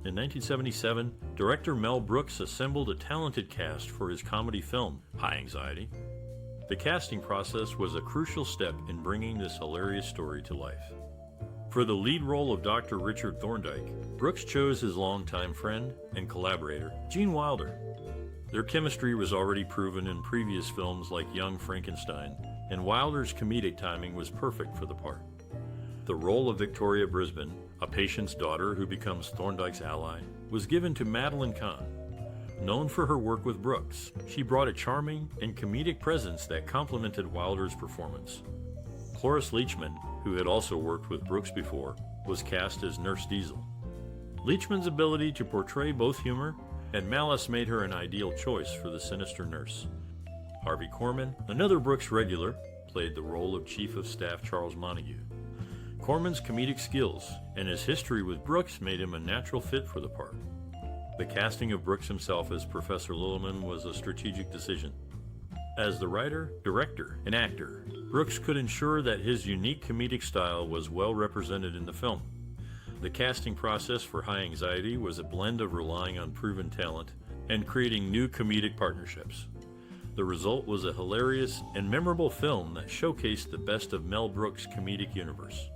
In 1977, director Mel Brooks assembled a talented cast for his comedy film, High Anxiety. The casting process was a crucial step in bringing this hilarious story to life. For the lead role of Dr. Richard Thorndyke, Brooks chose his longtime friend and collaborator, Gene Wilder. Their chemistry was already proven in previous films like Young Frankenstein, and Wilder's comedic timing was perfect for the part. The role of Victoria Brisbane, a patient's daughter who becomes Thorndyke's ally, was given to Madeline Kahn. Known for her work with Brooks, she brought a charming and comedic presence that complemented Wilder's performance. Cloris Leachman, who had also worked with Brooks before, was cast as Nurse Diesel. Leachman's ability to portray both humor and malice made her an ideal choice for the sinister nurse. Harvey Korman, another Brooks regular, played the role of Chief of Staff Charles Montague. Korman's comedic skills and his history with Brooks made him a natural fit for the part. The casting of Brooks himself as Professor Lilloman was a strategic decision. As the writer, director, and actor, Brooks could ensure that his unique comedic style was well represented in the film. The casting process for High Anxiety was a blend of relying on proven talent and creating new comedic partnerships. The result was a hilarious and memorable film that showcased the best of Mel Brooks' comedic universe.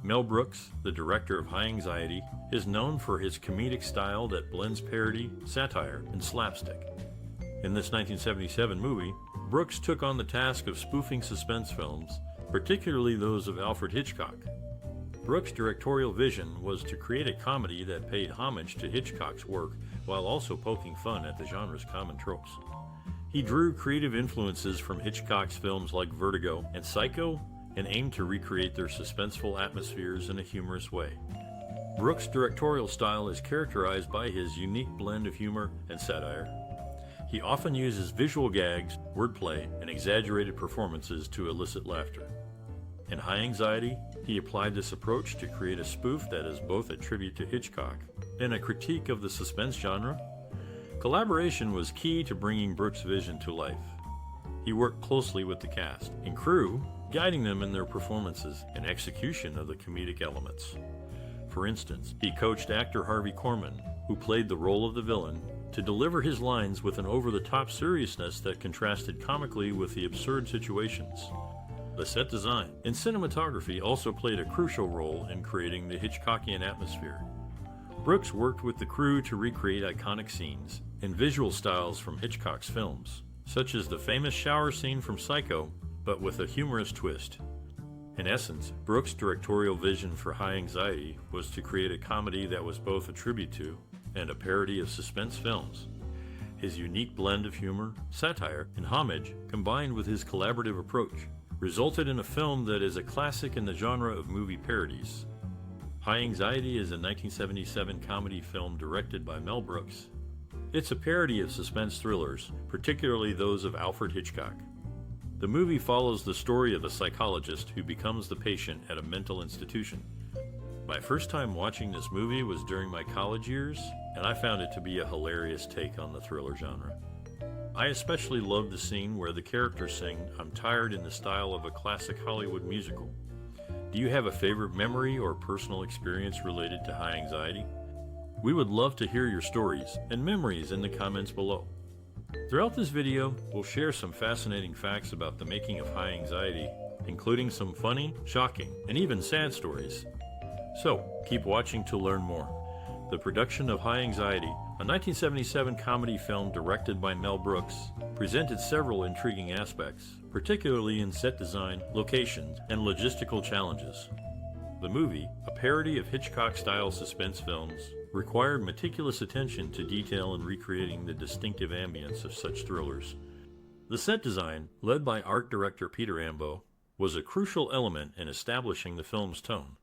Mel Brooks, the director of High Anxiety, is known for his comedic style that blends parody, satire, and slapstick. In this 1977 movie, Brooks took on the task of spoofing suspense films, particularly those of Alfred Hitchcock. Brooks' directorial vision was to create a comedy that paid homage to Hitchcock's work while also poking fun at the genre's common tropes. He drew creative influences from Hitchcock's films like Vertigo and Psycho and aimed to recreate their suspenseful atmospheres in a humorous way. Brooks' directorial style is characterized by his unique blend of humor and satire. He often uses visual gags, wordplay, and exaggerated performances to elicit laughter. In High Anxiety, he applied this approach to create a spoof that is both a tribute to Hitchcock and a critique of the suspense genre. Collaboration was key to bringing Brooks' vision to life. He worked closely with the cast and crew, guiding them in their performances and execution of the comedic elements. For instance, he coached actor Harvey Korman, who played the role of the villain, to deliver his lines with an over-the-top seriousness that contrasted comically with the absurd situations. The set design and cinematography also played a crucial role in creating the Hitchcockian atmosphere. Brooks worked with the crew to recreate iconic scenes and visual styles from Hitchcock's films, such as the famous shower scene from Psycho, but with a humorous twist. In essence, Brooks' directorial vision for High Anxiety was to create a comedy that was both a tribute to and a parody of suspense films. His unique blend of humor, satire, and homage, combined with his collaborative approach, resulted in a film that is a classic in the genre of movie parodies. High Anxiety is a 1977 comedy film directed by Mel Brooks. It's a parody of suspense thrillers, particularly those of Alfred Hitchcock. The movie follows the story of a psychologist who becomes the patient at a mental institution. My first time watching this movie was during my college years, and I found it to be a hilarious take on the thriller genre. I especially loved the scene where the characters sing "I'm Tired" in the style of a classic Hollywood musical. Do you have a favorite memory or personal experience related to High Anxiety? We would love to hear your stories and memories in the comments below. Throughout this video, we'll share some fascinating facts about the making of High Anxiety, including some funny, shocking, and even sad stories. So, keep watching to learn more. The production of High Anxiety, a 1977 comedy film directed by Mel Brooks, presented several intriguing aspects, particularly in set design, locations, and logistical challenges. The movie, a parody of Hitchcock-style suspense films, required meticulous attention to detail in recreating the distinctive ambience of such thrillers. The set design, led by art director Peter Ambo, was a crucial element in establishing the film's tone.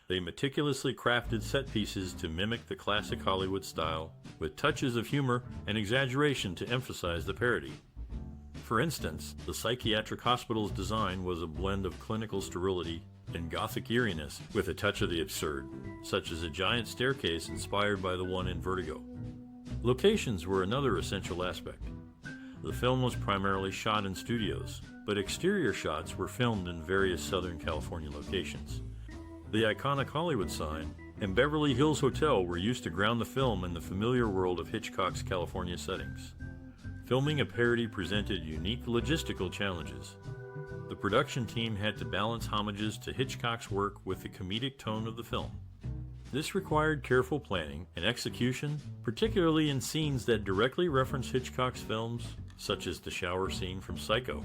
They meticulously crafted set pieces to mimic the classic Hollywood style, with touches of humor and exaggeration to emphasize the parody. For instance, the psychiatric hospital's design was a blend of clinical sterility and gothic eeriness with a touch of the absurd, such as a giant staircase inspired by the one in Vertigo. Locations were another essential aspect. The film was primarily shot in studios, but exterior shots were filmed in various Southern California locations. The iconic Hollywood sign, and Beverly Hills Hotel were used to ground the film in the familiar world of Hitchcock's California settings. Filming a parody presented unique logistical challenges. The production team had to balance homages to Hitchcock's work with the comedic tone of the film. This required careful planning and execution, particularly in scenes that directly reference Hitchcock's films, such as the shower scene from Psycho.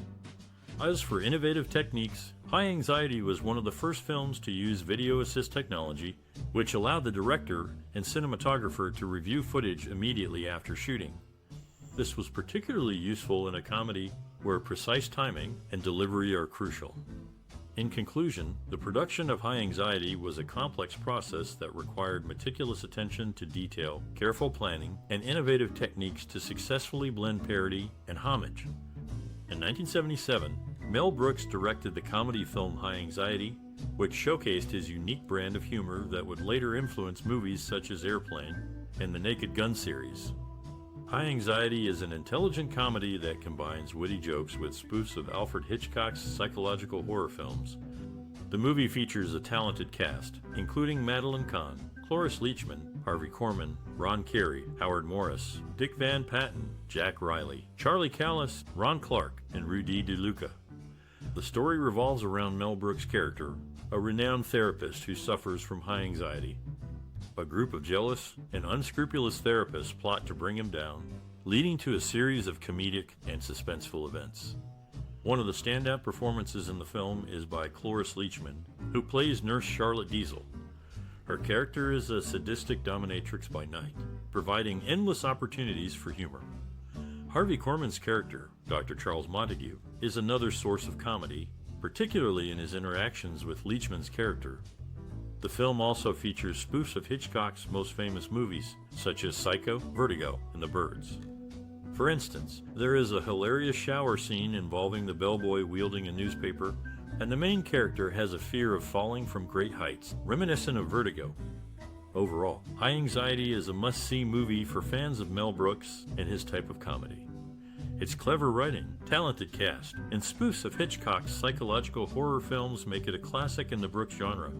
As for innovative techniques, High Anxiety was one of the first films to use video assist technology, which allowed the director and cinematographer to review footage immediately after shooting. This was particularly useful in a comedy where precise timing and delivery are crucial. In conclusion, the production of High Anxiety was a complex process that required meticulous attention to detail, careful planning, and innovative techniques to successfully blend parody and homage. In 1977, Mel Brooks directed the comedy film High Anxiety, which showcased his unique brand of humor that would later influence movies such as Airplane and the Naked Gun series. High Anxiety is an intelligent comedy that combines witty jokes with spoofs of Alfred Hitchcock's psychological horror films. The movie features a talented cast, including Madeline Kahn, Cloris Leachman, Harvey Korman, Ron Carey, Howard Morris, Dick Van Patten, Jack Riley, Charlie Callas, Ron Clark, and Rudy Luca. The story revolves around Mel Brooks' character, a renowned therapist who suffers from high anxiety. A group of jealous and unscrupulous therapists plot to bring him down, leading to a series of comedic and suspenseful events. One of the standout performances in the film is by Cloris Leachman, who plays Nurse Charlotte Diesel. Her character is a sadistic dominatrix by night, providing endless opportunities for humor. Harvey Korman's character, Dr. Charles Montague, is another source of comedy, particularly in his interactions with Leachman's character. The film also features spoofs of Hitchcock's most famous movies, such as Psycho, Vertigo, and The Birds. For instance, there is a hilarious shower scene involving the bellboy wielding a newspaper, and the main character has a fear of falling from great heights, reminiscent of Vertigo. Overall, High Anxiety is a must-see movie for fans of Mel Brooks and his type of comedy. Its clever writing, talented cast, and spoofs of Hitchcock's psychological horror films make it a classic in the Brooks genre.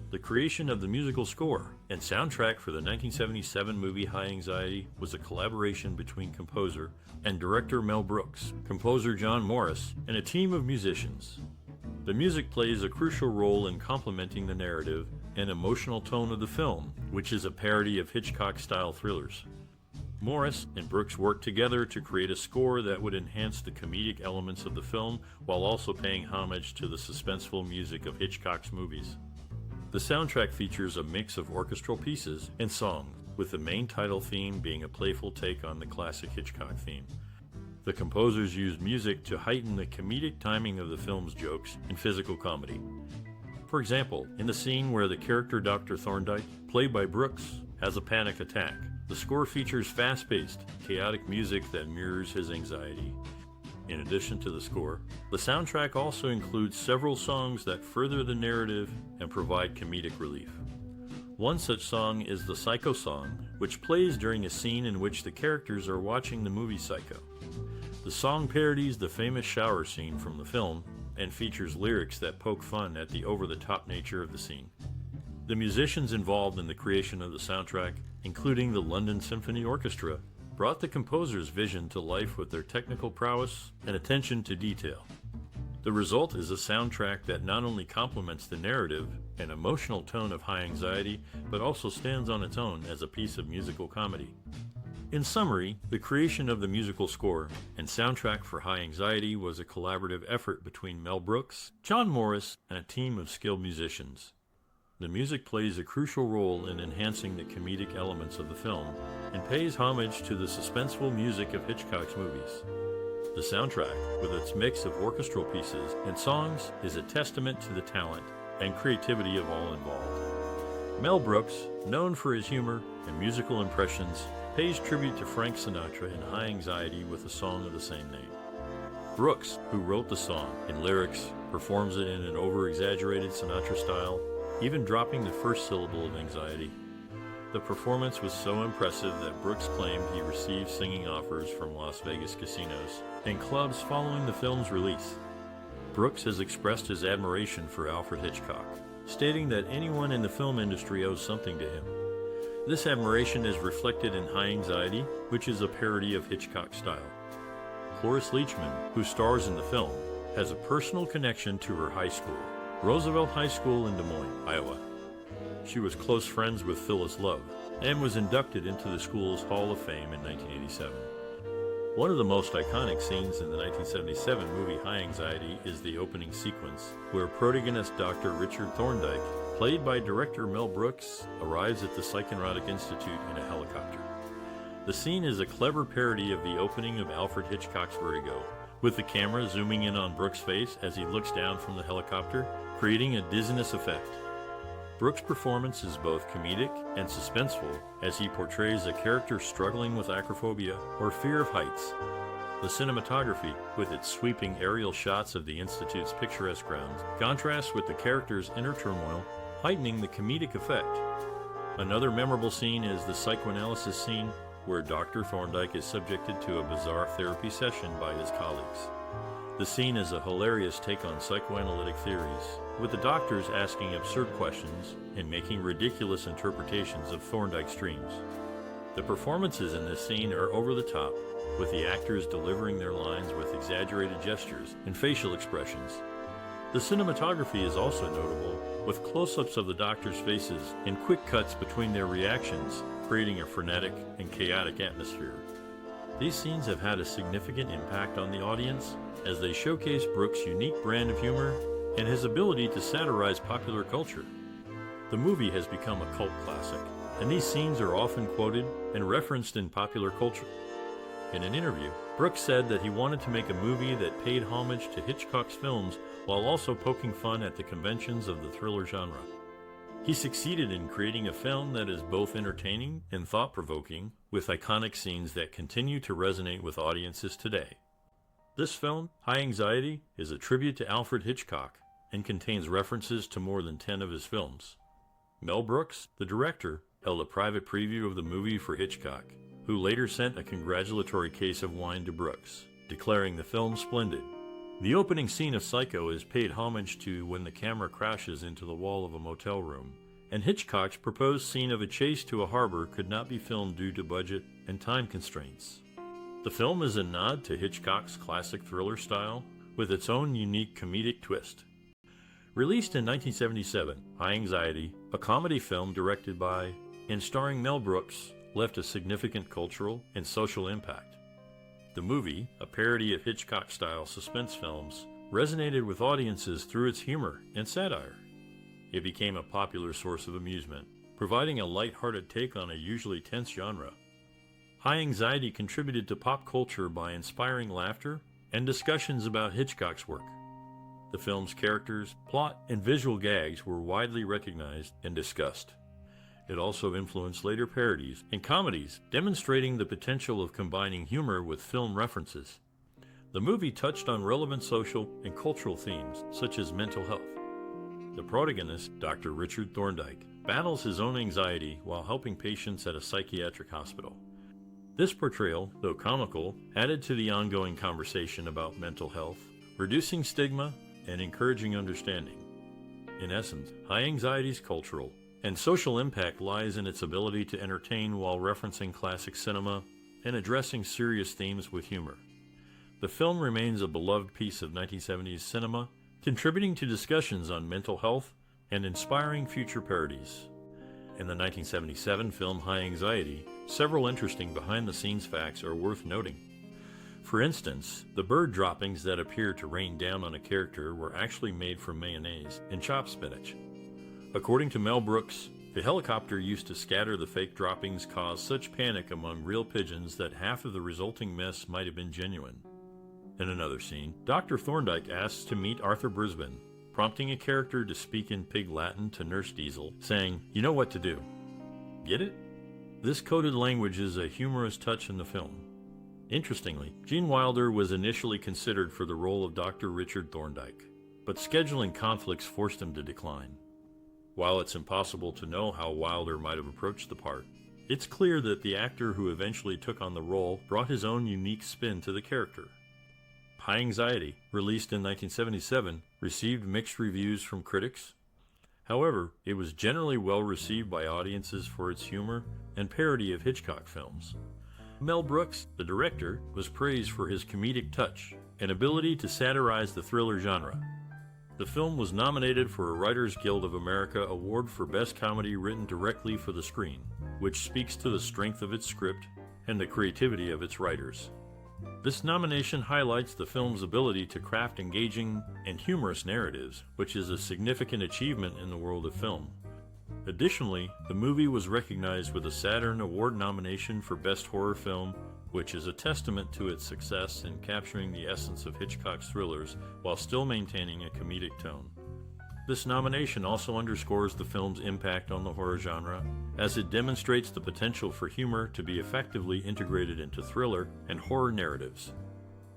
The creation of the musical score and soundtrack for the 1977 movie High Anxiety was a collaboration between composer and director Mel Brooks, composer John Morris, and a team of musicians. The music plays a crucial role in complementing the narrative and emotional tone of the film, which is a parody of Hitchcock-style thrillers. Morris and Brooks worked together to create a score that would enhance the comedic elements of the film while also paying homage to the suspenseful music of Hitchcock's movies. The soundtrack features a mix of orchestral pieces and songs, with the main title theme being a playful take on the classic Hitchcock theme. The composers used music to heighten the comedic timing of the film's jokes and physical comedy. For example, in the scene where the character Dr. Thorndyke, played by Brooks, has a panic attack, the score features fast-paced, chaotic music that mirrors his anxiety. In addition to the score, the soundtrack also includes several songs that further the narrative and provide comedic relief. One such song is the Psycho song, which plays during a scene in which the characters are watching the movie Psycho. The song parodies the famous shower scene from the film and features lyrics that poke fun at the over-the-top nature of the scene. The musicians involved in the creation of the soundtrack, including the London Symphony Orchestra, brought the composer's vision to life with their technical prowess and attention to detail. The result is a soundtrack that not only complements the narrative and emotional tone of High Anxiety, but also stands on its own as a piece of musical comedy. In summary, the creation of the musical score and soundtrack for High Anxiety was a collaborative effort between Mel Brooks, John Morris, and a team of skilled musicians. The music plays a crucial role in enhancing the comedic elements of the film and pays homage to the suspenseful music of Hitchcock's movies. The soundtrack, with its mix of orchestral pieces and songs, is a testament to the talent and creativity of all involved. Mel Brooks, known for his humor and musical impressions, pays tribute to Frank Sinatra in High Anxiety with a song of the same name. Brooks, who wrote the song and lyrics, performs it in an over-exaggerated Sinatra style, even dropping the first syllable of anxiety. The performance was so impressive that Brooks claimed he received singing offers from Las Vegas casinos and clubs following the film's release. Brooks has expressed his admiration for Alfred Hitchcock, stating that anyone in the film industry owes something to him. This admiration is reflected in High Anxiety, which is a parody of Hitchcock style. Cloris Leachman, who stars in the film, has a personal connection to her high school, Roosevelt High School in Des Moines, Iowa. She was close friends with Phyllis Love and was inducted into the school's Hall of Fame in 1987. One of the most iconic scenes in the 1977 movie High Anxiety is the opening sequence, where protagonist Dr. Richard Thorndyke, played by director Mel Brooks, arrives at the Psychoneurotic Institute in a helicopter. The scene is a clever parody of the opening of Alfred Hitchcock's Vertigo, with the camera zooming in on Brooks' face as he looks down from the helicopter, creating a dizziness effect. Brooks' performance is both comedic and suspenseful as he portrays a character struggling with acrophobia or fear of heights. The cinematography, with its sweeping aerial shots of the Institute's picturesque grounds, contrasts with the character's inner turmoil, heightening the comedic effect. Another memorable scene is the psychoanalysis scene, where Dr. Thorndyke is subjected to a bizarre therapy session by his colleagues. The scene is a hilarious take on psychoanalytic theories, with the doctors asking absurd questions and making ridiculous interpretations of Thorndyke's dreams. The performances in this scene are over the top, with the actors delivering their lines with exaggerated gestures and facial expressions. The cinematography is also notable, with close-ups of the doctors' faces and quick cuts between their reactions, creating a frenetic and chaotic atmosphere. These scenes have had a significant impact on the audience as they showcase Brooks' unique brand of humor and his ability to satirize popular culture. The movie has become a cult classic, and these scenes are often quoted and referenced in popular culture. In an interview, Brooks said that he wanted to make a movie that paid homage to Hitchcock's films while also poking fun at the conventions of the thriller genre. He succeeded in creating a film that is both entertaining and thought-provoking, with iconic scenes that continue to resonate with audiences today. This film, High Anxiety, is a tribute to Alfred Hitchcock and contains references to more than 10 of his films. Mel Brooks, the director, held a private preview of the movie for Hitchcock, who later sent a congratulatory case of wine to Brooks, declaring the film splendid. The opening scene of Psycho is paid homage to when the camera crashes into the wall of a motel room, and Hitchcock's proposed scene of a chase to a harbor could not be filmed due to budget and time constraints. The film is a nod to Hitchcock's classic thriller style, with its own unique comedic twist. Released in 1977, High Anxiety, a comedy film directed by and starring Mel Brooks, left a significant cultural and social impact. The movie, a parody of Hitchcock-style suspense films, resonated with audiences through its humor and satire. It became a popular source of amusement, providing a light-hearted take on a usually tense genre. High Anxiety contributed to pop culture by inspiring laughter and discussions about Hitchcock's work. The film's characters, plot, and visual gags were widely recognized and discussed. It also influenced later parodies and comedies, demonstrating the potential of combining humor with film references. The movie touched on relevant social and cultural themes, such as mental health. The protagonist, Dr. Richard Thorndyke, battles his own anxiety while helping patients at a psychiatric hospital. This portrayal, though comical, added to the ongoing conversation about mental health, reducing stigma and encouraging understanding. In essence, High Anxiety's cultural and social impact lies in its ability to entertain while referencing classic cinema and addressing serious themes with humor. The film remains a beloved piece of 1970s cinema, contributing to discussions on mental health and inspiring future parodies. In the 1977 film High Anxiety, several interesting behind-the-scenes facts are worth noting. For instance, the bird droppings that appear to rain down on a character were actually made from mayonnaise and chopped spinach. According to Mel Brooks, the helicopter used to scatter the fake droppings caused such panic among real pigeons that half of the resulting mess might have been genuine. In another scene, Dr. Thorndyke asks to meet Arthur Brisbane, prompting a character to speak in pig Latin to Nurse Diesel, saying, "You know what to do." Get it? This coded language is a humorous touch in the film. Interestingly, Gene Wilder was initially considered for the role of Dr. Richard Thorndyke, but scheduling conflicts forced him to decline. While it's impossible to know how Wilder might have approached the part, it's clear that the actor who eventually took on the role brought his own unique spin to the character. High Anxiety, released in 1977, received mixed reviews from critics. However, it was generally well received by audiences for its humor and parody of Hitchcock films. Mel Brooks, the director, was praised for his comedic touch and ability to satirize the thriller genre. The film was nominated for a Writers Guild of America award for Best Comedy Written Directly for the Screen, which speaks to the strength of its script and the creativity of its writers. This nomination highlights the film's ability to craft engaging and humorous narratives, which is a significant achievement in the world of film. Additionally, the movie was recognized with a Saturn Award nomination for Best Horror Film, which is a testament to its success in capturing the essence of Hitchcock's thrillers while still maintaining a comedic tone. This nomination also underscores the film's impact on the horror genre, as it demonstrates the potential for humor to be effectively integrated into thriller and horror narratives.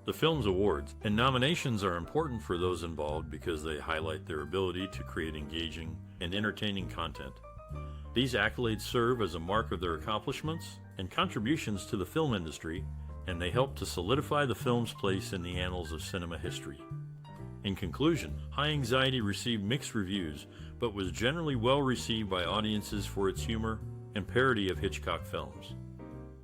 The film's awards and nominations are important for those involved because they highlight their ability to create engaging and entertaining content. These accolades serve as a mark of their accomplishments and contributions to the film industry, and they help to solidify the film's place in the annals of cinema history. In conclusion, High Anxiety received mixed reviews, but was generally well received by audiences for its humor and parody of Hitchcock films.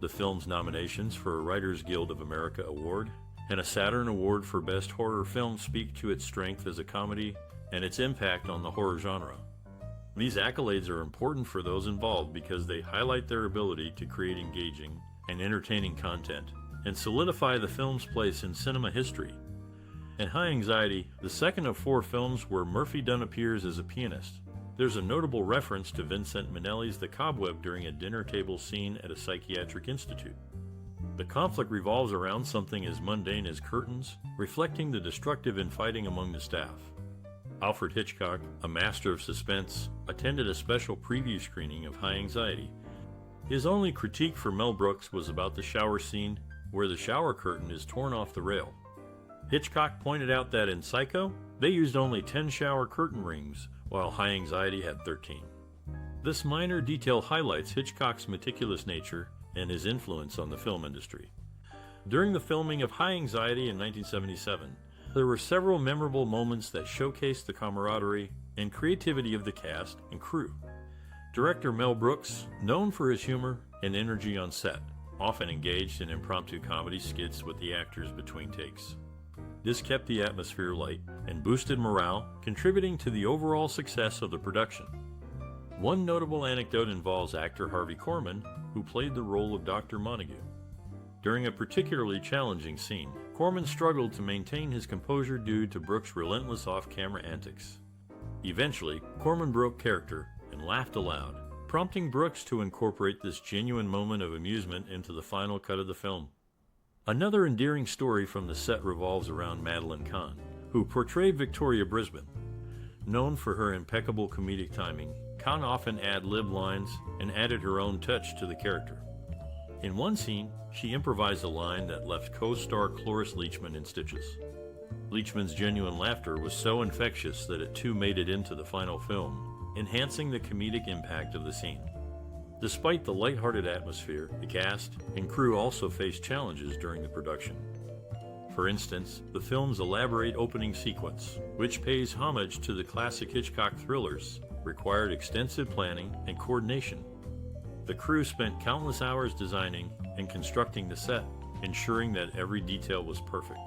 The film's nominations for a Writers Guild of America award and a Saturn Award for Best Horror Film speak to its strength as a comedy and its impact on the horror genre. These accolades are important for those involved because they highlight their ability to create engaging and entertaining content and solidify the film's place in cinema history. In High Anxiety, the second of 4 films where Murphy Dunne appears as a pianist. There's a notable reference to Vincent Minnelli's The Cobweb during a dinner table scene at a psychiatric institute. The conflict revolves around something as mundane as curtains, reflecting the destructive infighting among the staff. Alfred Hitchcock, a master of suspense, attended a special preview screening of High Anxiety. His only critique for Mel Brooks was about the shower scene, where the shower curtain is torn off the rail. Hitchcock pointed out that in Psycho, they used only 10 shower curtain rings, while High Anxiety had 13. This minor detail highlights Hitchcock's meticulous nature and his influence on the film industry. During the filming of High Anxiety in 1977, there were several memorable moments that showcased the camaraderie and creativity of the cast and crew. Director Mel Brooks, known for his humor and energy on set, often engaged in impromptu comedy skits with the actors between takes. This kept the atmosphere light and boosted morale, contributing to the overall success of the production. One notable anecdote involves actor Harvey Korman, who played the role of Dr. Montague. During a particularly challenging scene, Korman struggled to maintain his composure due to Brooks' relentless off-camera antics. Eventually, Korman broke character and laughed aloud, prompting Brooks to incorporate this genuine moment of amusement into the final cut of the film. Another endearing story from the set revolves around Madeline Kahn, who portrayed Victoria Brisbane. Known for her impeccable comedic timing, Kahn often ad-libbed lines and added her own touch to the character. In one scene, she improvised a line that left co-star Cloris Leachman in stitches. Leachman's genuine laughter was so infectious that it too made it into the final film, enhancing the comedic impact of the scene. Despite the lighthearted atmosphere, the cast and crew also faced challenges during the production. For instance, the film's elaborate opening sequence, which pays homage to the classic Hitchcock thrillers, required extensive planning and coordination. The crew spent countless hours designing and constructing the set, ensuring that every detail was perfect.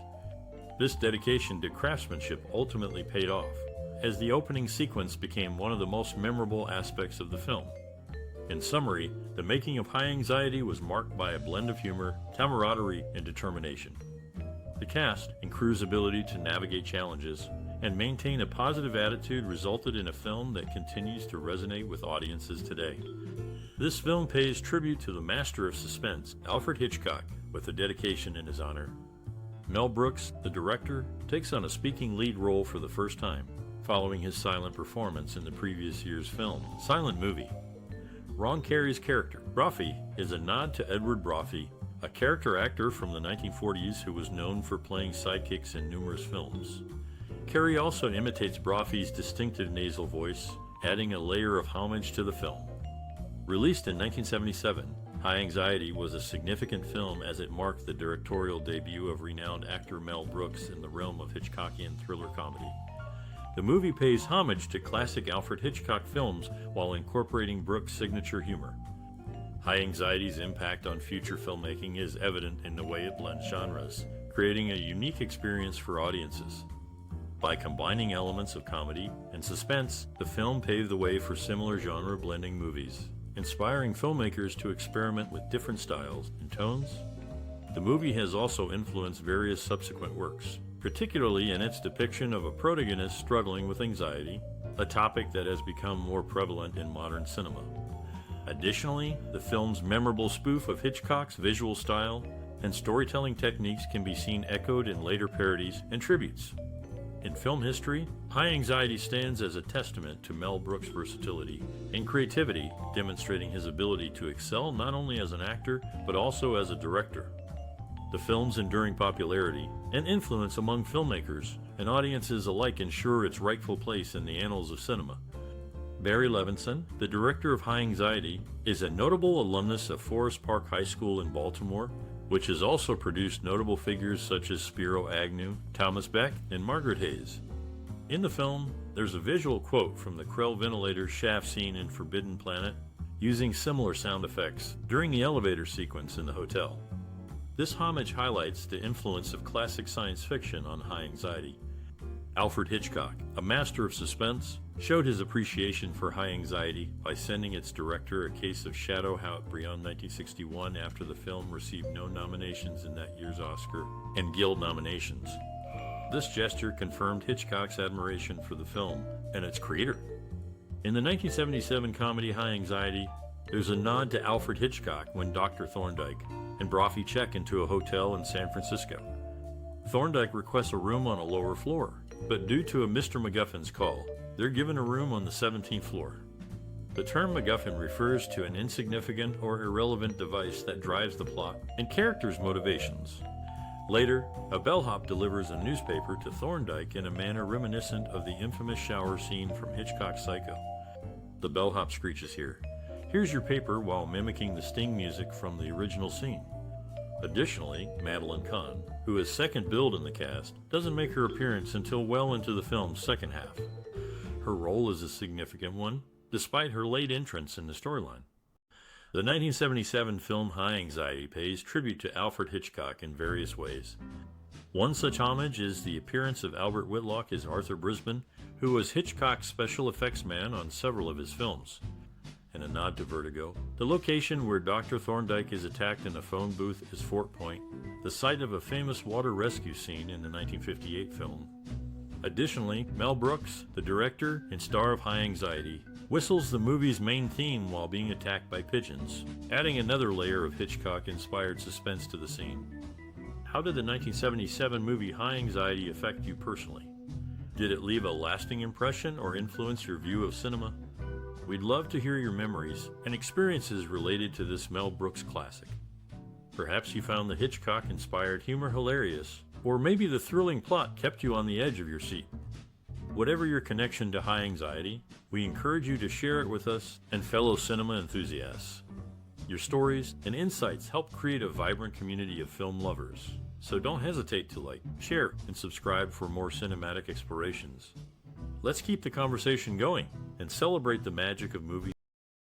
This dedication to craftsmanship ultimately paid off, as the opening sequence became one of the most memorable aspects of the film. In summary, the making of High Anxiety was marked by a blend of humor, camaraderie, and determination. The cast and crew's ability to navigate challenges and maintain a positive attitude resulted in a film that continues to resonate with audiences today. This film pays tribute to the master of suspense, Alfred Hitchcock, with a dedication in his honor. Mel Brooks, the director, takes on a speaking lead role for the first time, following his silent performance in the previous year's film, Silent Movie. Ron Carey's character, Brophy, is a nod to Edward Brophy, a character actor from the 1940s who was known for playing sidekicks in numerous films. Carey also imitates Brophy's distinctive nasal voice, adding a layer of homage to the film. Released in 1977, High Anxiety was a significant film as it marked the directorial debut of renowned actor Mel Brooks in the realm of Hitchcockian thriller comedy. The movie pays homage to classic Alfred Hitchcock films while incorporating Brooks' signature humor. High Anxiety's impact on future filmmaking is evident in the way it blends genres, creating a unique experience for audiences. By combining elements of comedy and suspense, the film paved the way for similar genre-blending movies, inspiring filmmakers to experiment with different styles and tones. The movie has also influenced various subsequent works, particularly in its depiction of a protagonist struggling with anxiety, a topic that has become more prevalent in modern cinema. Additionally, the film's memorable spoof of Hitchcock's visual style and storytelling techniques can be seen echoed in later parodies and tributes. In film history, High Anxiety stands as a testament to Mel Brooks' versatility and creativity, demonstrating his ability to excel not only as an actor, but also as a director. The film's enduring popularity and influence among filmmakers and audiences alike ensure its rightful place in the annals of cinema. Barry Levinson, the director of High Anxiety, is a notable alumnus of Forest Park High School in Baltimore, which has also produced notable figures such as Spiro Agnew, Thomas Beck, and Margaret Hayes. In the film, there's a visual quote from the Krell ventilator shaft scene in Forbidden Planet, using similar sound effects during the elevator sequence in the hotel. This homage highlights the influence of classic science fiction on High Anxiety. Alfred Hitchcock, a master of suspense, showed his appreciation for High Anxiety by sending its director a case of Chateau Haut-Brion 1961 after the film received no nominations in that year's Oscar and Guild nominations. This gesture confirmed Hitchcock's admiration for the film and its creator. In the 1977 comedy High Anxiety, there's a nod to Alfred Hitchcock when Dr. Thorndyke and Brophy check into a hotel in San Francisco. Thorndyke requests a room on a lower floor, but due to a Mr. MacGuffin's call, they're given a room on the 17th floor. The term MacGuffin refers to an insignificant or irrelevant device that drives the plot and characters' motivations. Later, a bellhop delivers a newspaper to Thorndyke in a manner reminiscent of the infamous shower scene from Hitchcock's Psycho. The bellhop screeches here, "Here's your paper," while mimicking the sting music from the original scene. Additionally, Madeline Kahn, who is second billed in the cast, doesn't make her appearance until well into the film's second half. Her role is a significant one, despite her late entrance in the storyline. The 1977 film High Anxiety pays tribute to Alfred Hitchcock in various ways. One such homage is the appearance of Albert Whitlock as Arthur Brisbane, who was Hitchcock's special effects man on several of his films. In a nod to Vertigo, the location where Dr. Thorndyke is attacked in a phone booth is Fort Point, the site of a famous water rescue scene in the 1958 film. Additionally, Mel Brooks, the director and star of High Anxiety, whistles the movie's main theme while being attacked by pigeons, adding another layer of Hitchcock-inspired suspense to the scene. How did the 1977 movie High Anxiety affect you personally? Did it leave a lasting impression or influence your view of cinema? We'd love to hear your memories and experiences related to this Mel Brooks classic. Perhaps you found the Hitchcock-inspired humor hilarious, or maybe the thrilling plot kept you on the edge of your seat. Whatever your connection to High Anxiety, we encourage you to share it with us and fellow cinema enthusiasts. Your stories and insights help create a vibrant community of film lovers, so don't hesitate to like, share, and subscribe for more cinematic explorations. Let's keep the conversation going and celebrate the magic of movies.